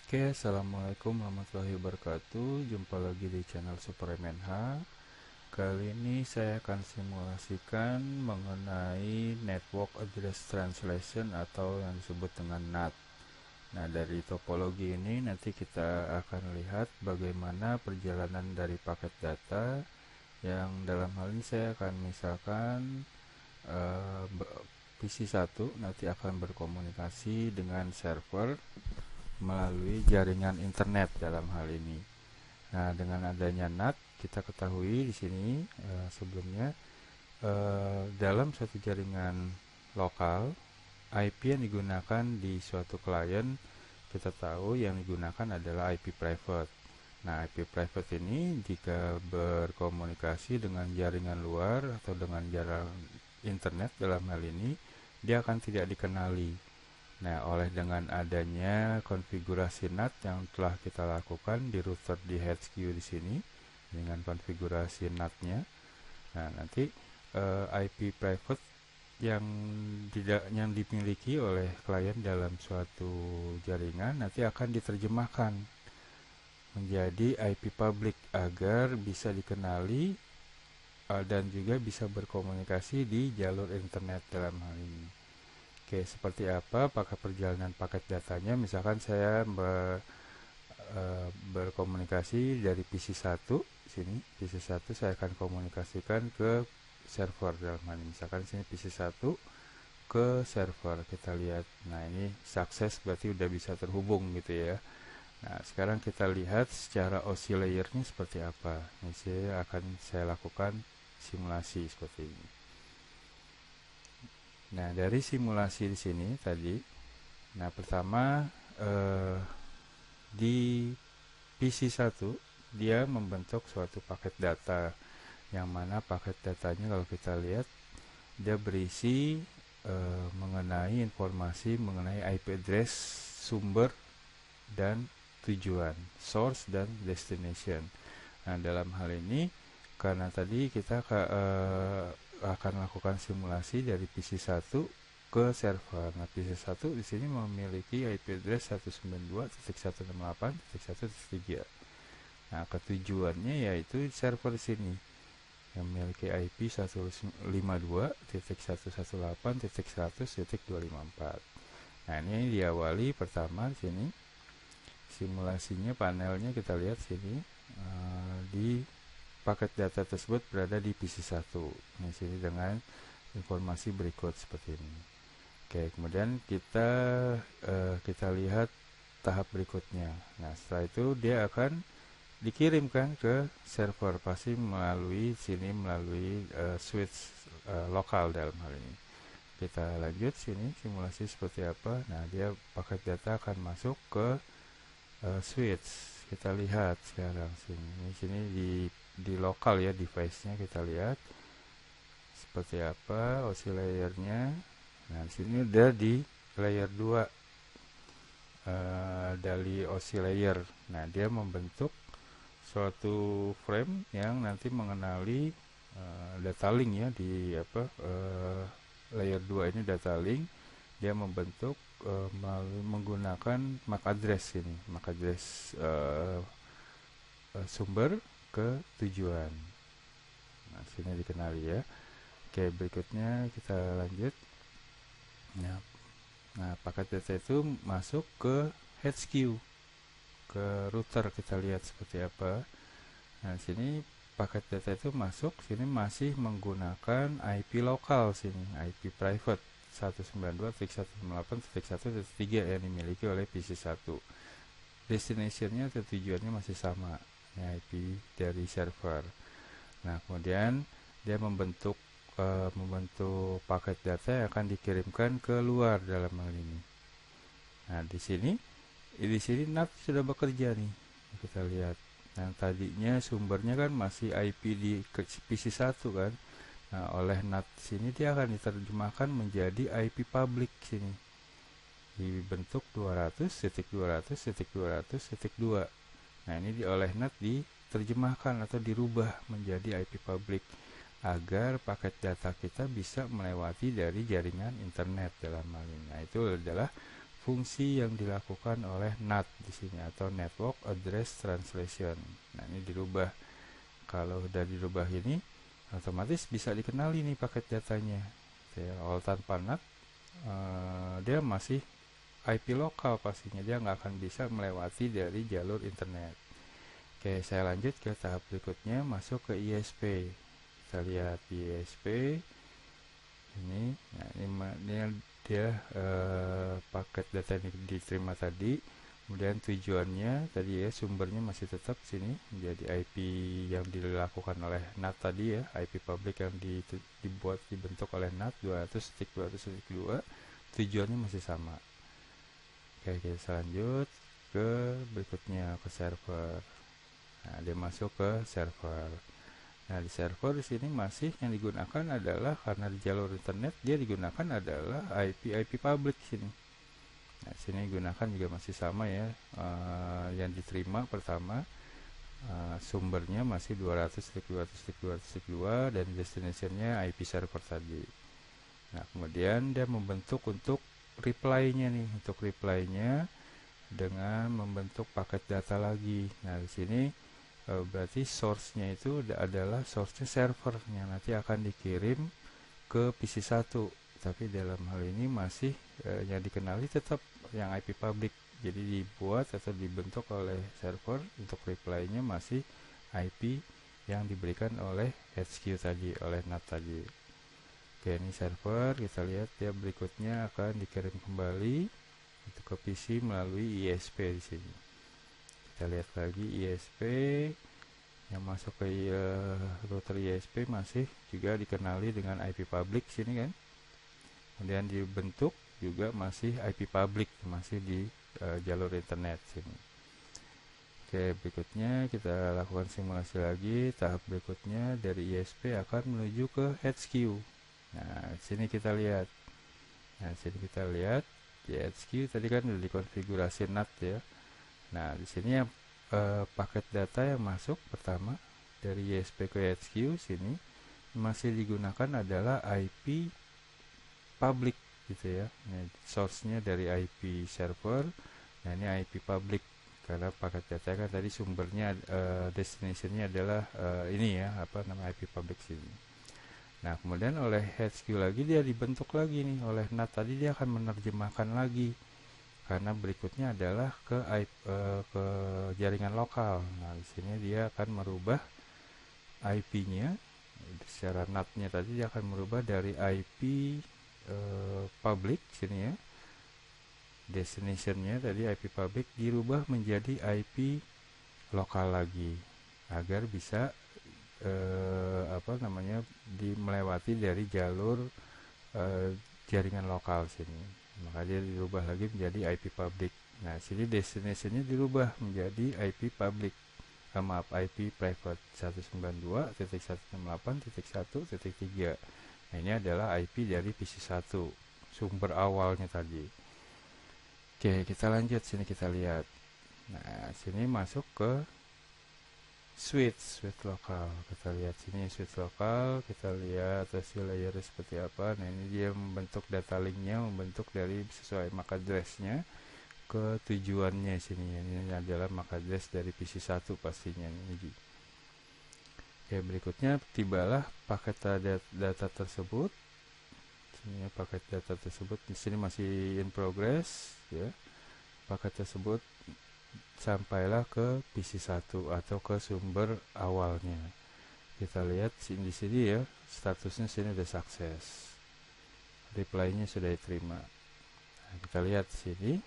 Oke, assalamualaikum warahmatullahi wabarakatuh. Jumpa lagi di channel SuperMNH. Kali ini saya akan simulasikan mengenai Network Address Translation atau yang disebut dengan NAT. Nah, dari topologi ini nanti kita akan lihat bagaimana perjalanan dari paket data yang dalam hal ini saya akan misalkan PC1 nanti akan berkomunikasi dengan server melalui jaringan internet dalam hal ini. Nah, dengan adanya NAT, kita ketahui di sini sebelumnya dalam suatu jaringan lokal, IP yang digunakan di suatu klien kita tahu yang digunakan adalah IP private. Nah, IP private ini jika berkomunikasi dengan jaringan luar atau dengan jaringan internet dalam hal ini, dia akan tidak dikenali. Nah, oleh dengan adanya konfigurasi NAT yang telah kita lakukan di router di HQ di sini dengan konfigurasi NAT-nya, nah nanti IP private yang tidak yang dimiliki oleh klien dalam suatu jaringan nanti akan diterjemahkan menjadi IP public agar bisa dikenali dan juga bisa berkomunikasi di jalur internet dalam hal ini. Oke, seperti apa pakai perjalanan paket datanya? Misalkan saya berkomunikasi dari PC1 sini, PC1 saya akan komunikasikan ke server dalam hal ini. Misalkan sini PC1 ke server, kita lihat. Nah, ini sukses berarti udah bisa terhubung gitu ya. Nah, sekarang kita lihat secara OSI layernya seperti apa. Ini saya lakukan simulasi seperti ini. Nah, dari simulasi di sini tadi, nah pertama di PC1 dia membentuk suatu paket data yang mana paket datanya kalau kita lihat dia berisi mengenai informasi mengenai IP address sumber dan tujuan, source dan destination. Nah, dalam hal ini karena tadi kita akan lakukan simulasi dari PC1 ke server. Nah, PC1 di sini memiliki IP address 192.168.1.3. Nah, ketujuannya yaitu server di sini yang memiliki IP 152.118.100.254. Nah, ini diawali pertama di sini simulasinya, panelnya kita lihat sini di paket data tersebut berada di PC1. Nah, sini dengan informasi berikut seperti ini. Oke, kemudian kita lihat tahap berikutnya. Nah, setelah itu dia akan dikirimkan ke server pasti melalui switch lokal dalam hal ini. Kita lanjut sini simulasi seperti apa. Nah, dia paket data akan masuk ke switch. Kita lihat sekarang sini di lokal ya, device-nya kita lihat seperti apa OSI layernya. Nah, di sini udah di layer 2 dari OSI layer. Nah, dia membentuk suatu frame yang nanti mengenali data link ya di layer 2 ini data link. Dia membentuk menggunakan MAC address ini, MAC address sumber ke tujuan. Nah, sini dikenali ya. Oke, berikutnya kita lanjut. Nah, paket data itu masuk ke HQ, ke router, kita lihat seperti apa. Nah, sini paket data itu masuk, sini masih menggunakan IP lokal sini, IP private 192.168.1.3 yang dimiliki oleh PC1. Destinationnya atau tujuannya masih sama, ini IP dari server. Nah, kemudian dia membentuk paket data yang akan dikirimkan ke luar dalam hal ini. Nah, di sini NAT sudah bekerja nih. Kita lihat. Nah, tadinya sumbernya kan masih IP di PC1 kan. Nah, oleh NAT sini dia akan diterjemahkan menjadi IP public sini. Dibentuk 200.200.200.2. Nah, ini oleh NAT diterjemahkan atau dirubah menjadi IP public agar paket data kita bisa melewati dari jaringan internet dalam hal ini. Nah, itu adalah fungsi yang dilakukan oleh NAT di sini atau Network Address Translation. Nah, ini dirubah. Kalau udah dirubah ini, otomatis bisa dikenali nih paket datanya. Kalau tanpa NAT, dia masih IP lokal pastinya, dia nggak akan bisa melewati dari jalur internet. Oke, saya lanjut ke tahap berikutnya, masuk ke ISP. Kita lihat ISP ini. Nah, ini dia paket data yang diterima tadi. Kemudian tujuannya tadi ya, sumbernya masih tetap sini menjadi IP yang dilakukan oleh NAT tadi ya, IP public yang dibentuk oleh NAT 200.200.2. Tujuannya masih sama. Oke, kita lanjut ke berikutnya, ke server. Nah, dia masuk ke server. Nah, di server di sini masih yang digunakan adalah, karena di jalur internet dia digunakan adalah IP public sini. Nah, sini gunakan juga masih sama ya, yang diterima pertama sumbernya masih 200.200.200.2 dan destinationnya IP server tadi. Nah, kemudian dia membentuk untuk reply-nya nih, untuk reply-nya dengan membentuk paket data lagi. Nah, di sini berarti source-nya itu adalah source-nya server yang nanti akan dikirim ke PC1, tapi dalam hal ini masih yang dikenali tetap yang IP public. Jadi dibuat atau dibentuk oleh server untuk reply-nya masih IP yang diberikan oleh HQ tadi, oleh NAT tadi. Oke, ini server, kita lihat ya, berikutnya akan dikirim kembali untuk ke PC melalui ISP di sini. Kita lihat lagi ISP yang masuk ke router ISP masih juga dikenali dengan IP public sini kan. Kemudian dibentuk juga masih IP public, masih di jalur internet sini. Oke, berikutnya kita lakukan simulasi lagi. Tahap berikutnya dari ISP akan menuju ke HQ. Nah, sini kita lihat. Nah, sini kita lihat di HQ tadi kan sudah dikonfigurasi NAT ya. Nah, di sini yang paket data yang masuk pertama dari ISP ke HQ sini masih digunakan adalah IP public gitu ya. Nah, source-nya dari IP server. Nah, ini IP public karena paket data kan tadi sumbernya destination-nya adalah ini ya, apa nama IP public sini. Nah, kemudian oleh HQ lagi dia dibentuk lagi nih oleh NAT tadi, dia akan menerjemahkan lagi karena berikutnya adalah ke jaringan lokal. Nah, di sini dia akan merubah IP-nya secara NAT-nya tadi, dia akan merubah dari IP public sini ya, destination-nya tadi IP public dirubah menjadi IP lokal lagi agar bisa melewati dari jalur jaringan lokal sini. Maka dia dirubah lagi menjadi IP public. Nah, sini destination-nya dirubah menjadi IP public. IP private 192.168.1.3. Nah, ini adalah IP dari PC1, sumber awalnya tadi. Oke, kita lanjut, sini kita lihat. Nah, sini masuk ke switch lokal. Kita lihat sini switch lokal, kita lihat hasil layer seperti apa. Nah, ini dia membentuk data linknya, membentuk dari sesuai MAC address-nya ke tujuannya sini. Ini adalah MAC address dari PC1 pastinya ini. Oke, berikutnya tibalah paket data tersebut. Sini ya, paket data tersebut di sini masih in progress ya. Paket tersebut sampailah ke PC1 atau ke sumber awalnya. Kita lihat di sini ya, statusnya sini udah sukses. Reply-nya sudah diterima. Nah, kita lihat sini.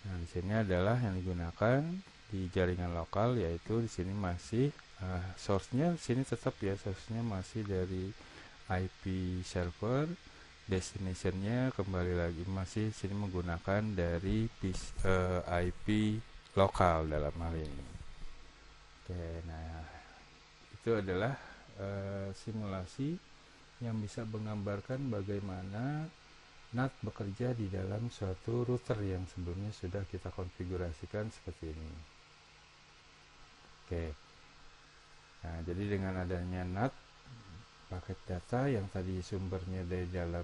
Nah, di sini adalah yang digunakan di jaringan lokal, yaitu di sini masih source-nya sini tetap ya, source-nya masih dari IP server, destination-nya kembali lagi masih sini menggunakan dari IP lokal dalam hal ini. Oke, nah itu adalah simulasi yang bisa menggambarkan bagaimana NAT bekerja di dalam suatu router yang sebelumnya sudah kita konfigurasikan seperti ini. Oke. Nah, jadi dengan adanya NAT, paket data yang tadi sumbernya dari dalam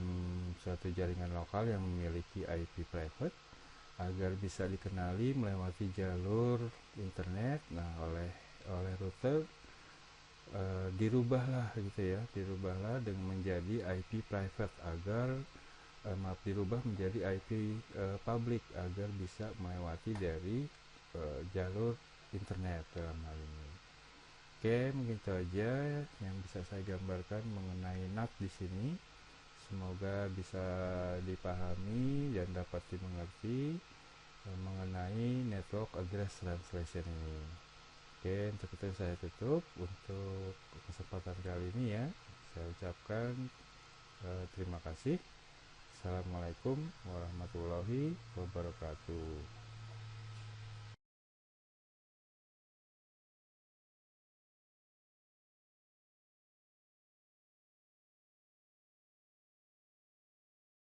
suatu jaringan lokal yang memiliki IP private, agar bisa dikenali melewati jalur internet. Nah, oleh router dirubahlah gitu ya, dirubahlah dengan menjadi IP private agar maaf, dirubah menjadi IP public agar bisa melewati dari jalur internet dalam hal ini. Oke, mungkin itu aja yang bisa saya gambarkan mengenai NAT di sini. Semoga bisa dipahami dan dapat dimengerti mengenai network address translation ini. Oke, untuk itu saya tutup untuk kesempatan kali ini ya. Saya ucapkan terima kasih. Assalamualaikum warahmatullahi wabarakatuh.